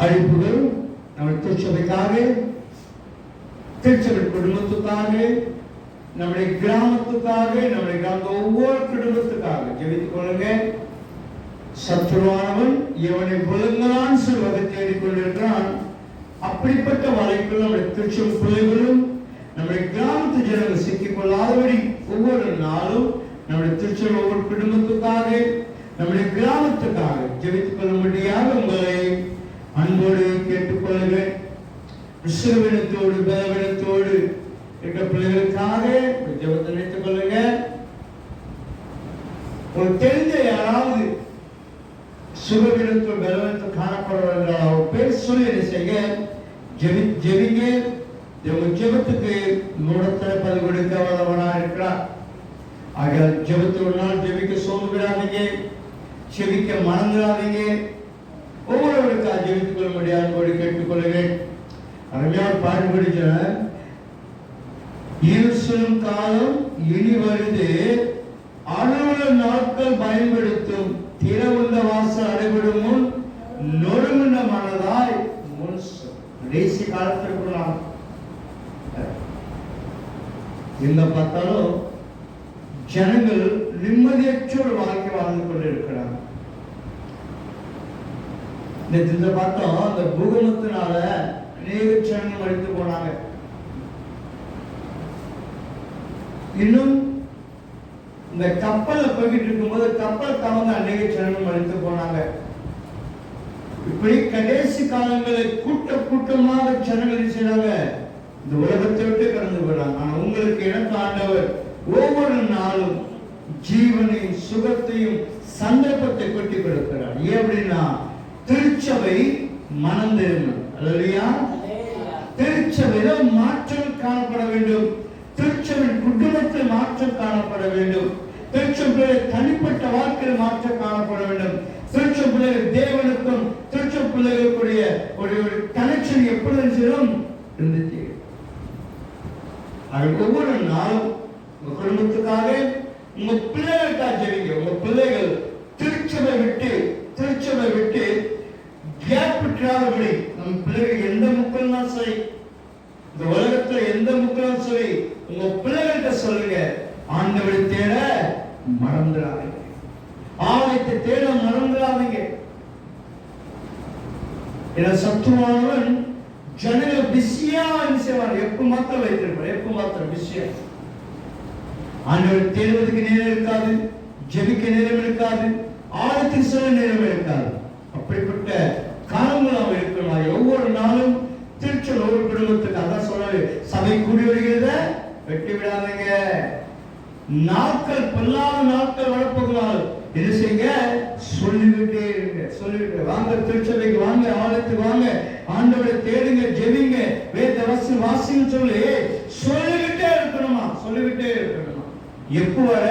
அழைப்புகள் நம்முடைய திருச்சபைக்காக, திருச்சபை குடும்பத்துக்காக, நம்முடைய கிராமத்துக்காக, நம்முடைய கிராம ஒவ்வொரு குடும்பத்துக்காக ஜெபித்துக் கொள்ளுங்க. சத்துருவானவன் இவனை விழுங்கலான் சொல்வதை தேடிக்கொண்டிருக்கிறான். அப்படிப்பட்ட வலைக்குள் நம்முடைய திருச்சபை பிள்ளைகளும் நம்முடைய கிராமத்து ஜனங்கள் சிக்கிக் கொள்ளாதபடி ஒவ்வொரு நாளும் நம்முடைய திருச்சபை ஒவ்வொரு குடும்பத்துக்காக, நம்முடைய கிராமத்துக்காக ஜெபித்துக் கொள்ளும்படியாக உங்களை அன்போடு கேட்டுக்கொள்ளுங்கள். விசுவனத்தோடு பலவீனத்தோடு இருக்கிற பிள்ளைகளுக்காக ஜெபத்தை நினைத்துக் கொள்ளுங்க. ஒரு தெரிஞ்ச யாராவது சுகவீனத்தோடு பலவீனத்தோடு காணப்படுவார்கள், அவர் பேர் சொல்லி என்ன செய்ய ஜெபிங்க. ஜெபத்துக்கு மூடத்தை பதிவு கொடுக்க வல்லவனா இருக்கிறார். ஆக ஜெபத்து ஒரு நாள் ஜெபிக்க சோர்ந்து விடாதீங்க, ஜெபிக்க மறந்துடாதீங்க. ஒவ்வொருவருக்காக ஜெபித்துக் கொள்ள முடியாது கேட்டுக்கொள்ளுங்கள். அருமையான பாடுபடுகிற இருசும் காலம் இனி வருது, அலுவலக நாட்கள் பயன்படுத்தும் திறவுள்ள வாசல் அடைபடும் முன் நொறுங்குண்ட மனதாய் முன் கடைசி காலத்திற்கு நாம் எங்க பார்த்தாலும் ஜனங்கள் நிம்மதியற்ற ஒரு வாழ்க்கை வாழ்ந்து கொண்டிருக்கிறாங்க. இந்த பார்த்தோம், அந்த பூகம்பத்தினால அநேக ஜனங்கள் மடித்து போனாங்க. இன்னும் இந்த கப்பல்ல போய்கிட்டு இருக்கும்போது கப்பல் கவர்ந்து அநேக ஜனங்கள் மடித்து போனாங்க. இப்படி கடைசி காலங்களில் கூட்டமாக ஜனங்கள் செய்றாங்க, இந்த உலகத்தை விட்டு கடந்து போறாங்க. ஆனா உங்களுக்கு எனக்கு ஆண்டவர் ஒவ்வொரு நாளும் ஜீவனையும் சுகத்தையும் சந்தர்ப்பத்தை கொட்டி கொடுக்கிறார். ஏன் அப்படின்னா திருச்சபை மனம் திரும்பணும். அல்லேலூயா. திருச்சபையில மாற்றம் காணப்பட வேண்டும். திருச்சபையின் குடும்பத்தில் மாற்றம் காணப்பட வேண்டும். திருச்சபை தனிப்பட்ட வாழ்க்கையில் மாற்றம் காணப்பட வேண்டும். திருச்சபை தேவனுக்கும் திருச்சபை பிள்ளைகளுக்குரிய ஒரு கனெக்ஷன் எப்படி செய்யணும் இருந்துச்சு. ஒவ்வொரு நாளும் உங்க குடும்பத்துக்காக, உங்க பிள்ளைகளுக்காக ஜெபிங்க. உங்க பிள்ளைகள் திருச்சபை விட்டு கேப் விட்டுறாதபடி, நம்ம பிள்ளைகள் எந்த முக்கியம் சரி, இந்த உலகத்துல எந்த முக்கியம் சரி, உங்க பிள்ளைகள்கிட்ட சொல்லுங்க, ஆண்டவரை தேட மறந்துடாதீங்க, ஆலயத்தை தேட மறந்துடாதீங்க. ஏன்னா சத்துருவானவன் ஜனங்கள் பிஸியா செய்வார், எப்ப மாத்திரம் வைத்திருப்பார், எப்ப மாத்திரம் பிஸியா. ஆண்டவர் தேடுவதற்கு நேரம் இருக்காது, ஜெபிக்க நேரம் இருக்காது, ஆழத்துக்கு சொல்ல நேரம் இருக்காது. அப்படிப்பட்ட காலங்கள் அவன் இருக்கிறார். ஒவ்வொரு நாளும் திருச்சல் ஒவ்வொரு குடும்பத்துக்கு அதான் சொல்றாரு, சபை கூடி வருகிறத வெட்டி விடாதீங்க. நாட்கள் பொல்லாத நாட்கள் வரப்போகிறாள், என்ன செய்யுங்க, சொல்லிவிட்டே இருங்க. சொல்லிவிட்டு வாங்க, திருச்சபைக்கு வாங்க, ஆலயத்துக்கு வாங்க, ஆண்டவரை தேடுங்க, ஜெபிங்க, வேத வசனம் வாசிங்க சொல்லி சொல்லிவிட்டே இருக்கணுமா, சொல்லிவிட்டே இருக்கணுமா. எப்போ வர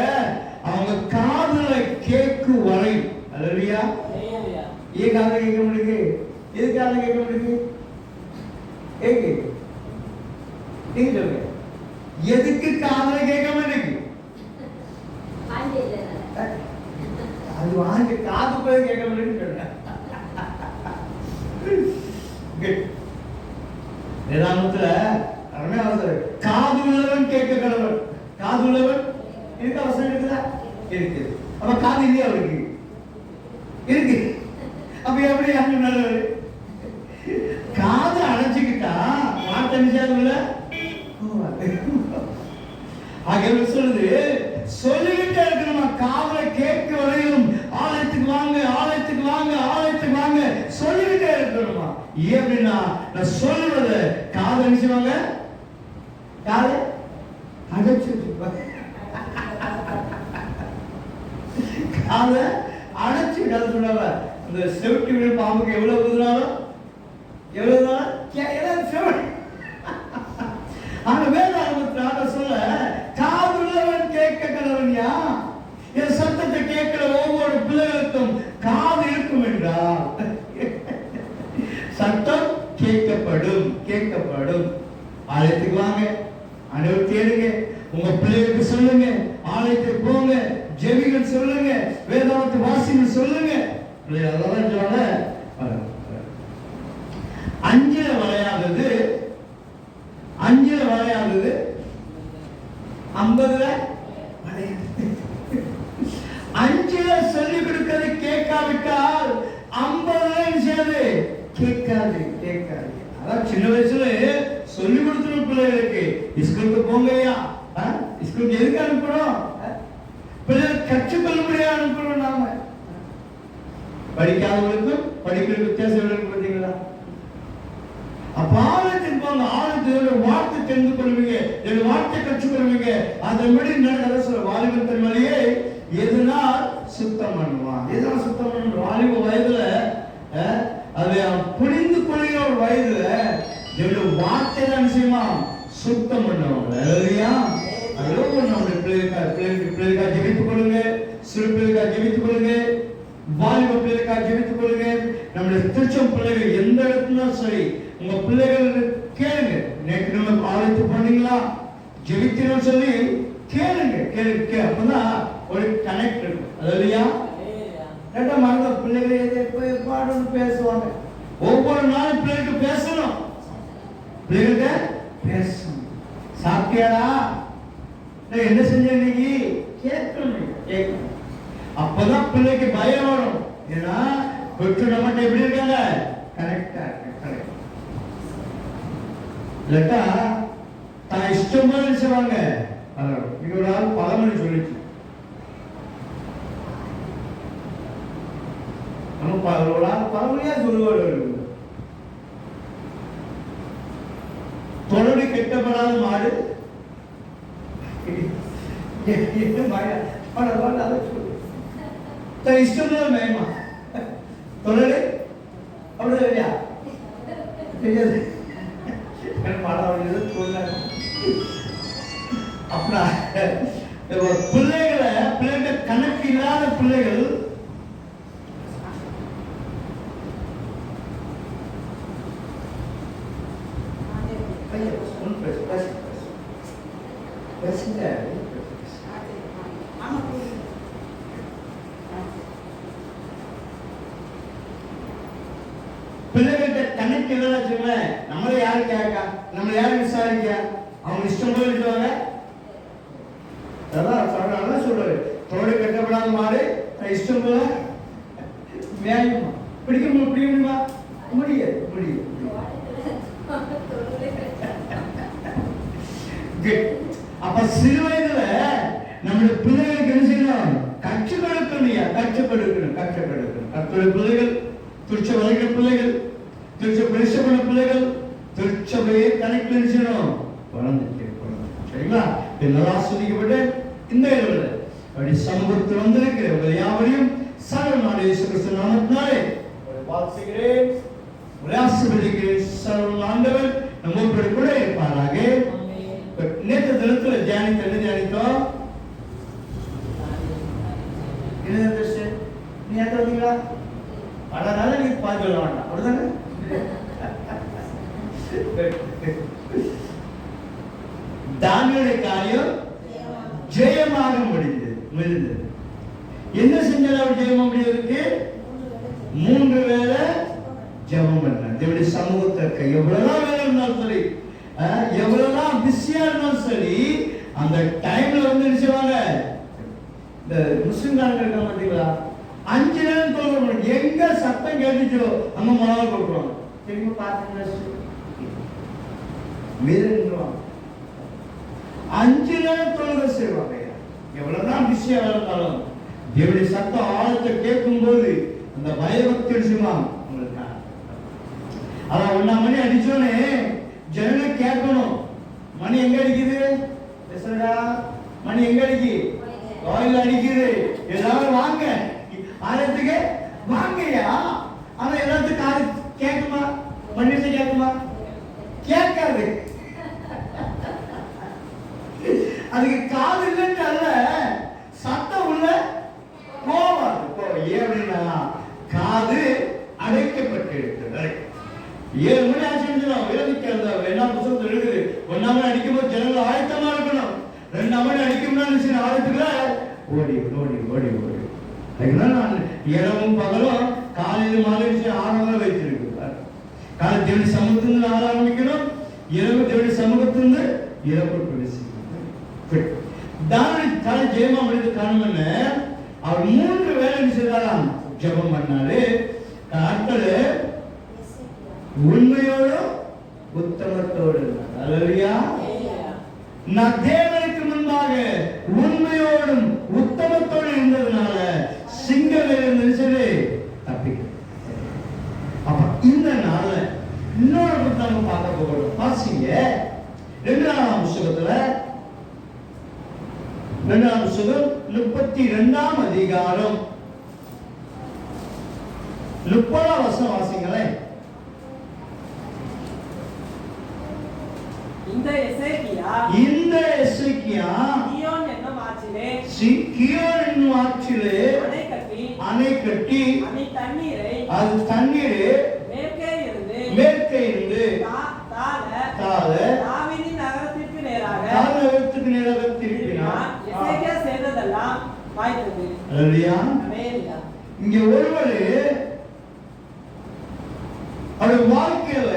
அவங்க காதுல கேட்கு வரை. அல்லேலூயா. ஏன் காதுல கேட்க முடியுது? எது காதுல கேட்க முடியுது? எதுக்கு காதுல கேட்க மாட்டேங்குது? அது வாங்க காது போய் கேட்க முடியுது. வேதாந்தத்துல காது உள்ளவன் கேட்க கடவன், காது உள்ளவன் இருக்க அவசரம் இருக்குதா? இருக்குது. அப்ப காது இல்லையா அவருக்கு? இருக்கு. அப்ப எப்படி அங்க நல்லவர்? காது அடைச்சுக்கிட்டா வார்த்தை நிச்சயமில்ல. ஆகிய சொல்லுது, சொல்லிக்கிட்டே இருக்கணுமா, காதுல கேட்க வரையும் ஆலயத்துக்கு வாங்க, ஆலயத்துக்கு வாங்க, ஆலயத்துக்கு வாங்க சொல்லிக்கிட்டே இருக்கணுமா. ஏன் அப்படின்னா நான் சொல்லுவத காது நினைச்சுவாங்க, காது அடைச்சு வச்சிருப்பாங்க. காதை அடைச்சு விடாத சொன்னாங்க. இந்த செவிட்டு விட பாம்புக்கு எவ்வளவு ஊதுனாலும் எவ்வளவுதான் செவன். ஆனா வேதாகமத்தில் சொல்ல, காதுள்ளவன் கேட்க கடவன்யா, என் சத்தத்தை கேட்கிற ஒவ்வொரு பிள்ளைகளுக்கும் காது இருக்கும் என்றால் சத்தம் கேட்கப்படும், கேட்கப்படும். ஆலயத்துக்கு வாங்க, ஆண்டவர் தேடுங்க, உங்க பிள்ளைகளுக்கு சொல்லுங்க, ஆலயத்துக்கு போங்க, ஜெபிகள் சொல்லுங்க, வேதாகமத்தை வாசிங்க சொல்லுங்க. அதெல்லாம் சொல்லுவாங்க. 50ல 5ல சொல்லிக் கொடுக்கிறது கேட்காவிட்டால் 50ல சேர்ந்து கேட்காது. அதான் சின்ன வயசுல சொல்லி கொடுத்துரு பிள்ளைகளுக்கு, ஸ்கூலுக்கு போங்கய்யா, ஸ்கூலுக்கு எதுக்கு அனுப்பணும், பிள்ளைகள் கற்றுக்கொள்ளும்படியா அனுப்பணும். நாம படிக்காதவங்களுக்கும் படிக்கிற வித்தியாசம் இருக்கு பார்த்தீங்களா? அப்ப ஆழத்துக்கு போங்க, ஆழத்தோட வார்த்தை தெரிந்து கொள்வீங்க, என் வார்த்தை கற்றுக்கொள்வீங்க. அதன்படி நடக்கிற சொல்ல வாலிபத்தின் வழியே எதுனால் சுத்தம் பண்ணுவான். எதனால் சுத்தம் பண்ணுவான்? வாலிப வயதுல அதை புரிந்து கொள்கிற ஒரு வயதுல என்னுடைய வார்த்தை தான் செய்யுமா சுத்தம் பண்ணுவாங்க. இல்லையா? அதோ நம்முடைய பிள்ளைகளுக்காக ஜெபித்துக் கொள்ளுங்க, சிறு பிள்ளைகளுக்காக ஜெபித்துக் கொள்ளுங்க, வாலிப பிள்ளைகளுக்காக ஜெபித்துக் கொள்ளுங்க. நம்முடைய திருச்சம் பிள்ளைகள் எந்த இடத்துலயும் சரி, உங்க பிள்ளைகள் கேளுங்க. நேற்று நம்ம ஆலோசனை பண்ணீங்களா, ஜெபிக்கிறோம் சொல்லி கேளுங்க. அப்பதான் ஒரு கனெக்ட் இருக்கும். அது இல்லையா? மறந்த பிள்ளைகளை பாடணும் பேசுவாங்க. ஒவ்வொரு நாளும் பிள்ளைகிட்ட பேசணும், பிள்ளைகிட்ட பேசணும். சாப்பிட்டியாடா, என்ன செஞ்ச இன்னைக்கு கேட்கணும். அப்பதான் பிள்ளைக்கு பயம் வரும். ஏன்னா பெற்று நம்மகிட்ட எப்படி இருக்காங்க, கரெக்டா இருக்கு. இல்லட்டா தான் இஷ்டம் போல செய்வாங்க. ஒரு ஆள் பழமொழி சொல்லிச்சு, பழமொழியா சொல்லுவாரு, தொடர்ந்து கெட்டப்படாத மாடு இஷ்டம் போல மேயமா. தொடர்ந்து அப்படிதான் இல்லையா? தெரியாது பிள்ளைகளை கணக்கு இல்லாத பிள்ளைகள் பிள்ளைகிட்ட கணக்கு இல்லைன்னு நம்மளை யாரு கேட்கா, நம்மளை யாரு விசாரிக்க, அவங்க இஷ்டம் போல இருக்காங்க. அதான் சொல்றாரு, தோடு கட்டப்படாத மாடு இஷ்டம் போல மேயுமா. பிடிக்க முடியுமா? முடியாது. அப்ப சிறு வயதுல நம்முடைய பிள்ளைகளுக்கு என்ன செய்யணும்? கற்றுக் கொடுக்கணும். கற்றுடைய பிள்ளைகள், திருச்ச வளைகிற பிள்ளைகள், திருச்ச பரிசப்பட பிள்ளைகள், திருச்சபையை கணக்கில் என்ன செய்யணும்? வளர்ந்துட்டு. சரிங்களா? நல்லா ஆஸ்வதிக்கப்பட்டு இந்த இடத்துல அப்படி சமூகத்தில் வந்திருக்கிற உங்கள் யாவரையும் சர்வநாடு இயேசு கிறிஸ்து நாமத்தினாலே வாழ்த்துகிறேன், ஆசீர்வதிக்கிறேன். சர்வ ஆண்டவர் நம்மோடு கூட இருப்பாராக. நேற்று தினத்துல தியானித்தோம். நீ எத்த வந்தீங்களா? அதனால நீ பாத்து சொல்ல வேண்டாம், அப்படிதானே? தானியேலுடைய காரியம் ஜெயமாக முடிந்தது. என்ன செஞ்சாலும் அவர் ஜெயமா முடியறதுக்கு 3 வேளை ஜெபம் பண்ணார். தேவனுடைய சமூகத்திற்கு எவ்வளவுதான் வேலை இருந்தாலும் சரி, எவ்வளவுதான் பிஸியா இருந்தாலும் சரி, அந்த டைம்ல வந்து நினைச்சுவாங்க. இந்த முஸ்லிம்காரங்க இருக்க மாட்டீங்களா, 5 நேரம் தொழுகிறோம். எங்க சத்தம் கேட்டுச்சோ அங்க முதல்ல கொடுக்குறோம். திரும்பி பார்த்தீங்கன்னா மீதுவாங்க 5 நேரம் தொழுகை செய்வாங்க. எவ்வளவுதான் பிஸியா இருந்தாலும் தேவனுடைய சத்தம் ஆழத்தை கேட்கும் போது அந்த பயபக்தி விஷயமா உங்களுக்கு. அதான் 1 மணி அடிச்சோன்னே ஜனங்க கேட்கணும், மணி எங்க அடிக்குது? மணி எங்க அடிக்கு? கோயில் அடிக்குது. எல்லாரும் வாங்க, ஆலயத்துக்கு வாங்கயா. ஆனா எல்லாத்துக்கும் காது கேட்குமா? மன்னிச்சு கேட்குமா? கேட்காது. அதுக்கு காது இல்லைன்னு அல்ல, சத்தம் உள்ள போவாது. ஏன் அப்படின்னா காது அடைக்கப்பட்டு இருக்கிறது. 7 மணி ஆச்சு விரோதிக்கிறது. என்ன புத்தகத்தில் இருக்குது? 1 மணி அடிக்கும் போது ஜனங்கள் ஆயத்தமா இருக்கணும். 2 மணி அடிக்கும்னா ஆலயத்துக்குள்ள ஓடி. இரவும் பகலும் காலையில் மாலை ஆரம்பம் வைத்திருக்கிறார். காலை தேவனுடைய சமூகத்திலிருந்து ஆரம்பிக்கணும், இரவு தேவனுடைய சமூகத்திலிருந்து இரவு பிரவேசிக்கணும். தாவீது தலை ஜெயமா முடிந்து காணும்னு அவர் 3 வேலை செய்தாராம். ஜெபம் பண்ணாரு. அடுத்தது உண்மையோடும் உத்தமத்தோடு. அல்லேலூயா. நான் தேவனுக்கு முன்பாக உண்மையோடும் உத்தமத்தோடு இருந்ததுனால சிங்கவேலிருந்து தப்பிக்க. அப்ப இந்த நாள்ல இன்னொரு புத்தகம் பார்க்க போகிறோம். வாசிங்க 2ஆம் புத்தகத்துல 2ஆம் புத்தகம் 32ஆம் அதிகாரம் 30ஆம் வசனம் வாசிங்களேன். இந்த எசேக்கியா கியோன் என்னும் ஆற்றிலே அணை கட்டி அது தண்ணீரை மேற்கே இருந்து தாவீதின் நகரத்திற்கு நேராக திருப்பினார். எசேக்கியா செய்ததெல்லாம் வாய்த்தது. அல்லேலூயா. இங்க ஒருவர் அவர் வாழ்க்கையில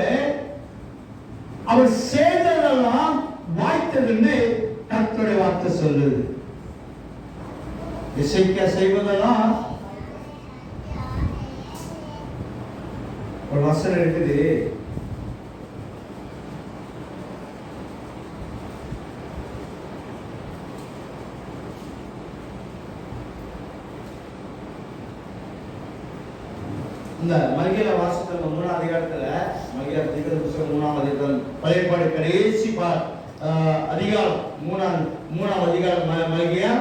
அவர் செய்ததெல்லாம் வாய்த்ததுன்னு கர்த்தருடைய வார்த்தை சொல்லுது. எசேக்கியா செய்வதெல்லாம் ஒரு வசனம் இருக்குது. இந்த மல்கியா வாசித்த 3ஆம் அதிகாரத்துல மல்கியா தீர்க்கதரிசி புத்தகம் 3ஆம் அதிகாரம் பழைய ஏற்பாடு கடைசி அதிகாரம் 3ஆம் அதிகாரம் மல்கியா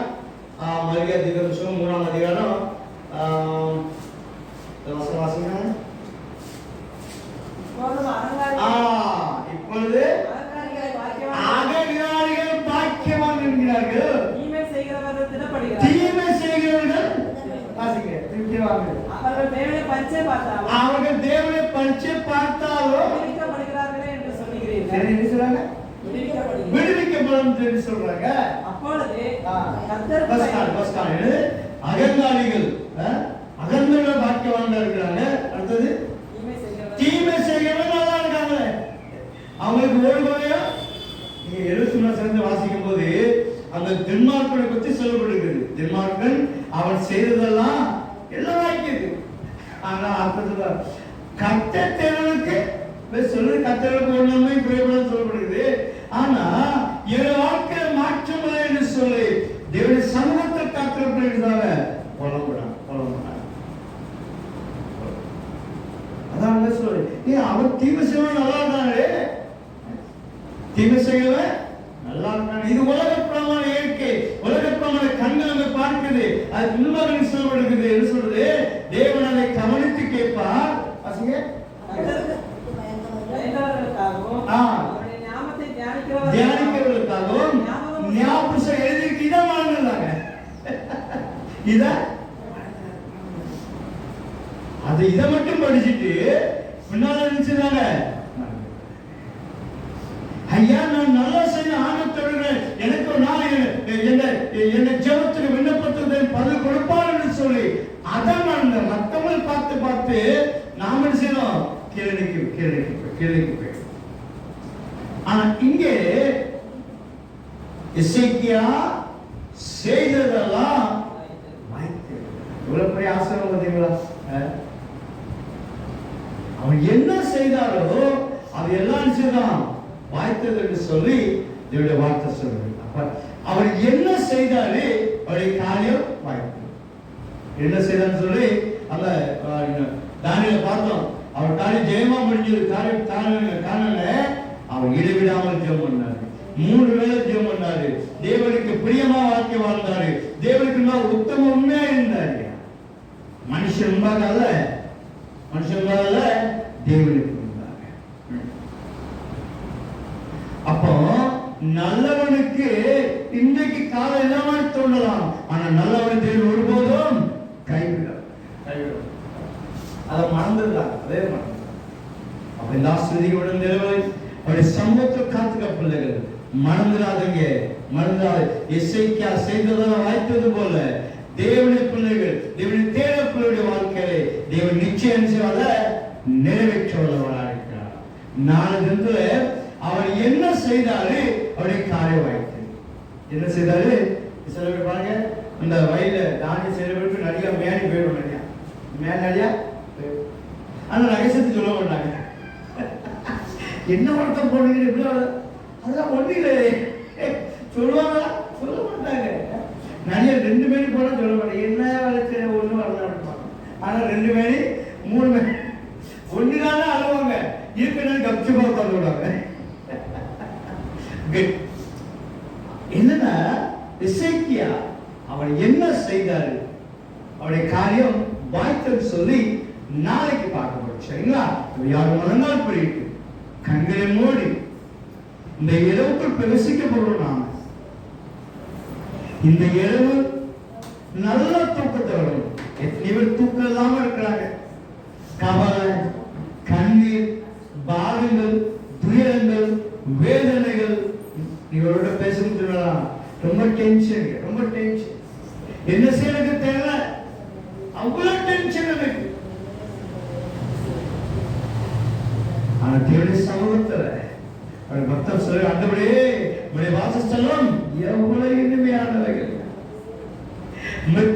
தீர்க்கதரிசி புத்தகம் 3ஆம் அதிகாரம் வாசிங்க. இப்பொழுது அகங்காரிகள் பாக்கியவான் என்கிறார்கள், தீமை செய்கிறவர்கள் திடப்படுகிறார்கள். தீமை செய்கிறவர்கள் வாசிங்க திருப்திவான்கள். அவர்கள் தேவனை பரிச்சை பார்த்தாலும் விடுவிக்கப்படுகிறார்களே என்று சொல்லுகிறீர்கள். என்ன சொல்றாங்க? விடுவிக்கப்படும் என்று சொல்றாங்க. அப்பொழுது அகங்காரிகள் அகங்காரிகள் பாக்கியவான்கள் இருக்கிறாங்க. அடுத்தது தீமை செய்கிறவங்க நல்லா இருக்காங்க. அவங்களுக்கு ஓடுபவையா நீங்க 70 சேர்ந்து வாசிக்கும் போது அந்த தென்மார்க்கனை பத்தி சொல்லப்படுகிறது. தென்மார்க்கன் அவன் செய்ததெல்லாம் எல்லாம் வாய்க்குது. ஆனா அடுத்தது கட்டத்தேவனுக்கு சொல்லு, கட்டத்தேவனுக்கு ஒண்ணுமே பிரயோஜனம் சொல்லப்படுகிறது. ஆனா என் வாழ்க்கை மாற்றம் என்று சொல்லி தேவனுடைய சமூகத்தை காத்திருப்பதாக புலம்புறான். அதான் சொல்லு, அவன் தீமை செய்வன் நல்லா இருக்கானே, தீமை செய்வன் நல்லா இருக்கானே. இது உலகப்பிரமான இயற்கை, உலகப்பிரமான கண்கள் அங்க பார்க்குது. அது முன்பாக சொல்லப்படுகிறது. என்ன சொல்றது? தேவன் அதை கவனித்து கேட்பார். பசங்க தியானிக்கிறவர்களுக்காகவும் ஞாபகம் எழுதிக்கு இதை வாழ்ந்தாங்க. இதை மட்டும் படிச்சுட்டு பின்னால நினைச்சிருந்தாங்க, ஐயா நான் நல்லா செய்ய ஆர்வத்தோடுகிறேன், எனக்கு நான் என்ன ஜெபத்துக்கு விண்ணப்பத்துக்கு பதில் கொடுப்பார் என்று சொல்லி அதான் மற்றவங்களை பார்த்து நாம என்ன செய்யணும்? கேள்விக்கு போய். ஆனா இங்கே எசேக்கியா செய்ததெல்லாம் இவ்வளவு பெரிய ஆசிரியர் பார்த்தீங்களா? அவன் என்ன செய்தாரோ அது எல்லாம் செய்தான் வாய்த்தது என்று சொல்லி தேவனுடைய வார்த்தை சொல்றது. அவர் என்ன செய்தாரு அவருடைய காரியம் வாய்த்தது. என்ன செய்தான்னு சொல்லி அந்த தானியேலை பார்த்தோம். அவர் காரியம் ஜெயமா முடிஞ்சது. காரண அவர் இடைவிடாமல் ஜெபம் பண்ணாரு. 3 வேளை ஜெபம் பண்ணாரு. தேவனுக்கு பிரியமா வாழ்க்கை வாழ்ந்தாரு. தேவனுக்கு உத்தம உண்மையா இருந்தாரு. மனுஷன் முன்பாக அல்ல, தேவனுக்கு முன்பாக. அப்போ நல்லவனுக்கு இன்றைக்கு காலம் எல்லாமே தோன்றலாம், ஆனா நல்லவன் தேவன் ஒருபோதும் கைவிடும். அதை மறந்துடலாம். அதே மறந்து அப்ப இந்த ஆசிரியர்களுடன் நிலவலை அவருடைய சமூகத்தில் காத்துக்க பிள்ளைகள் மறந்துடாதீங்க. எசேக்கியா செய்ததெல்லாம் வாய்த்தது போல தேவனுடைய பிள்ளைகள், தேவனுடைய தேவ பிள்ளைகளுடைய வாழ்க்கையிலே தேவன் நிச்சயம் செய்வத நிறைவேற்ற வல்லவராக இருக்கிறார். நாலு தினத்துல அவர் என்ன செய்தாரு அவருடைய காரியம் வாய்த்தது. என்ன செய்தாரு? சில பேர் பாருங்க, அந்த வயல தானியம் செய்யறவருக்கு நிறைய மேனி போயிடும், நிறையா மேன் நிறையா. ஆனா ரகசியத்தை சொல்ல மாட்டாங்க. என்ன ஒருத்தம் போடுங்க இவ்வளோ, அதெல்லாம் ஒண்ணு இல்லை சொல்லுவாங்களா? சொல்ல மாட்டாங்க. நிறைய 2 மேனி போனா சொல்ல மாட்டாங்க. என்ன வளர்ச்சி ஒண்ணு வரலாம். ஆனா 2 மேனி 3 மேனி ஒண்ணுதானே அழுவாங்க. இருக்கணும் கப்சி பார்த்து விடுவாங்க. என்னன்னா எசேக்கியா அவன் என்ன செய்தாரு, அவருடைய காரியம் வாய்த்தது சொல்லி நாளைக்கு பார்க்க போறோம். சரிங்களா? யாரும் மனநாள் போயிட்டு கண்களை மூடி இந்த இரவுக்குள் பிரவேசிக்க போறோம். நாம இந்த இரவு நல்ல தூக்கத்தை வரும். எத்தனை பேர் தூக்கம் இல்லாம இருக்கிறாங்க? கவலை, கண்ணீர், பாரங்கள், துயரங்கள், வேதனைகள். இவரோட பேசணும், ரொம்ப டென்ஷன், ரொம்ப டென்ஷன். என்ன செய்யறது தெரியல, அவ்வளவு டென்ஷன் எனக்கு. ஆனா தேவனுடைய சமூகத்துல அவர் பக்தர் சொல்லி, ஆண்டவரே உம்முடைய வாசஸ்தலம் எவ்வளவு இனிமையானவைகள்,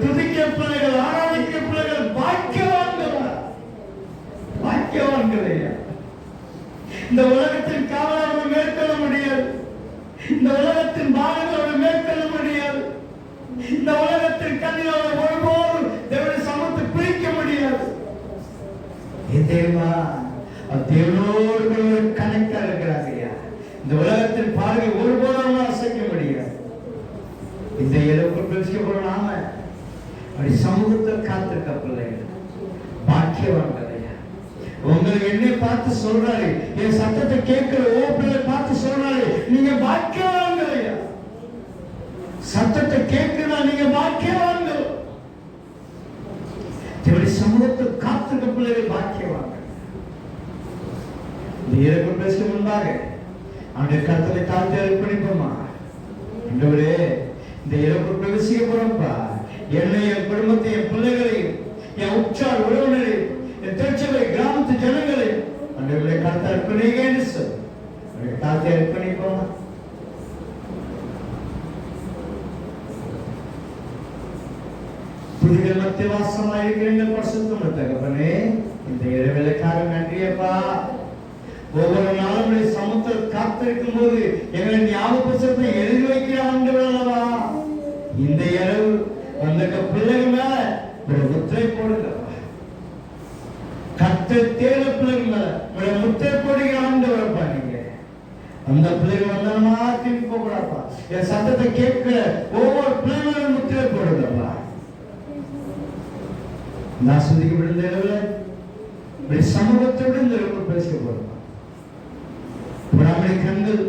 துதிக்க பிள்ளைகள், ஆராதிக்க பிள்ளைகள் பாக்கியவான்கள், பாக்கியவான்கள். இந்த உலகத்தின் காவலை அவனை மேற்கொள்ள முடியாது. இந்த உலகத்தின் பாகங்களை அவனை மேற்கொள்ள முடியாது. இந்த உலகத்தின் கண்ணில் அவனை ஒருபோதும் தேவனுடைய சமூகத்தை பிரிக்க முடியாது. தேவனோடு கனெக்டா இருக்கிறாங்க. இந்த உலகத்தின் பார்வை ஒருபோதும் அசைக்க முடியாது. இந்த இரவுக்குள் பிரவேசிக்கப்படும் நாம அப்படி சமூகத்தை காத்திருக்க பிள்ளைகள் பாக்கியவான்கள். உங்களை என்னை பார்த்து சொல்றாரு, என் சத்தத்தை கேட்கிற பிள்ளை பார்த்து சொல்றாரு, நீங்க பாக்கியவான்கள். சத்தத்தை கேட்கிறா, நீங்க பாக்கியவான்கள். சமூகத்தை காத்திருக்க பிள்ளைகள் பாக்கியவான்கள். இந்த இரவு பேச முன்பாக அவனுடைய கருத்தை தாழ்த்தி அர்ப்பணிப்போமா? ஆண்டவரே, இந்த இரவு பிரவேசிக்க போறோம்ப்பா. என்னை, என் குடும்பத்தை, என் பிள்ளைகளையும், என் உற்றார் உறவினரையும், என் திருச்சபை கிராமத்து ஜனங்களையும் ஆண்டவரே கருத்தை அர்ப்பணிக்கேன்னு சொல். அவனுடைய தாழ்த்தி அர்ப்பணிப்போமா? துதிகள் மத்திய வாசமாயிருக்கிற எங்கள் பரிசுத்த தகப்பனே, இந்த இரவிலுக்காக நன்றியப்பா. ஒவ்வொரு நாளும் சமுத்திர காத்திருக்கும் போது எங்களை ஞாபகத்தை எழுதி வைக்கிற ஆண்டவர் அல்லவா. இந்த இரவு வந்த பிள்ளைகள் மேல முத்திரை போடுங்க. கத்தை தேட பிள்ளைகள் மேல முத்திரை போடுகிற ஆண்டவரப்பா. நீங்க அந்த பிள்ளைகள் வந்தனமா திரும்பி போகக்கூடாப்பா. என் சத்தத்தை கேட்கிற ஒவ்வொரு பிள்ளைகளும் முத்திரை போடுங்கப்பா. நான் சுதிக்கு விழுந்த இரவுல சமூகத்தை விழுந்த இரவு பேச போறோம். பிராமணி கண்கள்,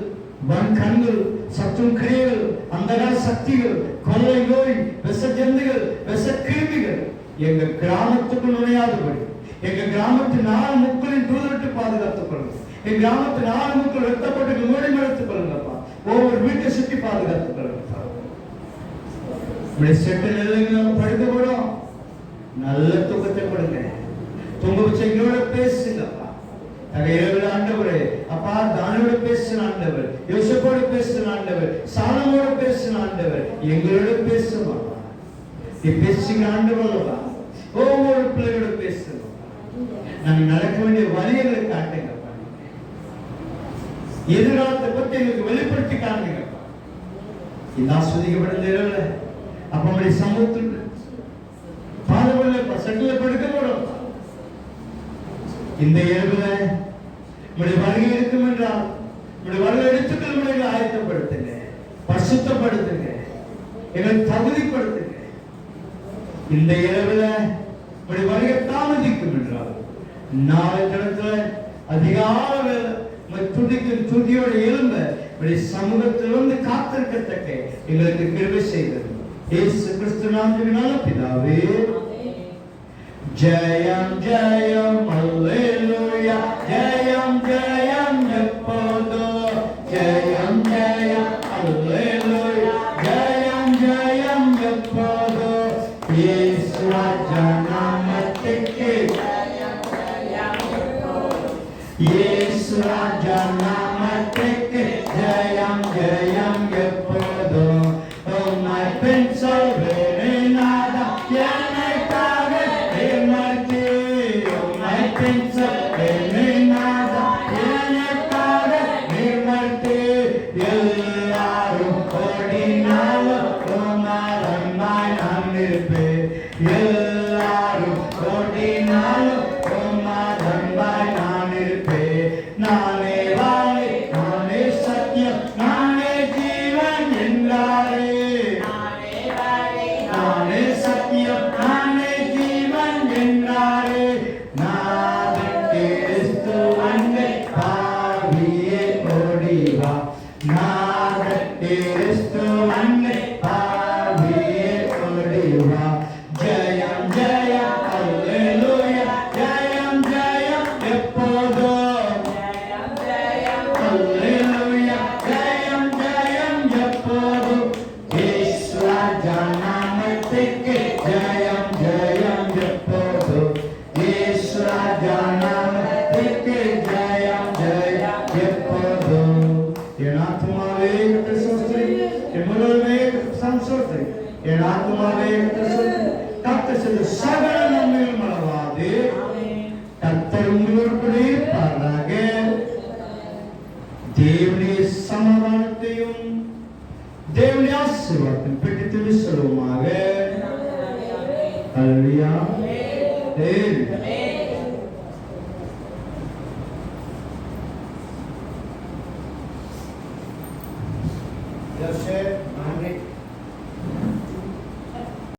வன் கண்கள், சத்தும் கிரியைகள், அந்தகார சக்திகள், கொள்ளை நோய், விஷ ஜந்துகள், விஷ கிருமிகள் எங்க கிராமத்துக்குள் நுழையாதபடி எங்க கிராமத்து 4 முக்களின் தூதரிட்டு பாதுகாத்துக் கொள்ளுங்க. எங்க கிராமத்து 4 முக்கள் ரத்தப்பட்டு மூடி மறைத்துக் கொள்ளுங்கப்பா. ஒவ்வொரு வீட்டை சுற்றி பாதுகாத்துக் கொள்ளுங்கப்பா. செட்டு நிலைங்க படுக்க போடும். நல்ல தூக்கத்தை கொடுங்க. தூங்க வச்சங்களோட பேசுங்கப்பா. இரவில் ஆண்டவரே அப்பா, தானியோட பேசின ஆண்டவர், யோசேப்போட பேசின ஆண்டவர், சாலமோட பேசின ஆண்டவர், எங்களோட பேசுமா. நீ பேசுங்க ஆண்டவரப்பா. ஒவ்வொரு பிள்ளையோட பேசணும். நாங்க நடக்க வேண்டிய வழிகளை காட்டுங்கப்பா. எதிர்காலத்தை பற்றி எங்களுக்கு வெளிப்படுத்தி காட்டுங்கப்பா. இந்த ஆஸ்வதிக்கப்பட்ட இரவுல அப்ப நம்முடைய சமூகத்தில் பாதவல்ல சட்டில படுக்க போறோம். இந்த இரவுல நம்முடைய வருகை இருக்கும் என்றால் நம்முடைய வருகை எடுத்துக்கொள்ள ஆயத்தப்படுத்துங்க, பரிசுத்தப்படுத்துங்க, எங்களை தகுதிப்படுத்துங்க. இந்த இரவுல நம்முடைய வருகை தாமதிக்கும் என்றால் நாளை தினத்துல அதிகால துதிக்கும் துதியோட எழும்ப நம்முடைய சமூகத்தில் வந்து காத்திருக்கத்தக்க எங்களுக்கு கிருபை செய்தது இயேசு கிறிஸ்து நாமத்தினால பிதாவே. ஜெயம் ஜெயம் அல்லேலூயா, ஜெயம் ஜெயம் எப்போதும், ஜெயம் ஜெயம் அல்லேலூயா, ஜெயம் ஜெயம் எப்போதும். இயேசு ராஜா நாமத்துக்கு ஜெயம் ஜெயம் எப்போதும், இயேசு ராஜா நாமத்துக்கு ஜெயம் ஜெயம் எப்போதும். என் ஆத்மாவே கர்த்தர் செய்த சகல நன்மைகள் மறவாது. கர்த்தர் உங்களோடு கூட இருப்பாராக. தேவனுடைய சமாதானத்தையும் தேவனுடைய ஆசீர்வாதத்தையும் பெற்றுத் சொல்லுவோமாக. ஹல்லேலூயா.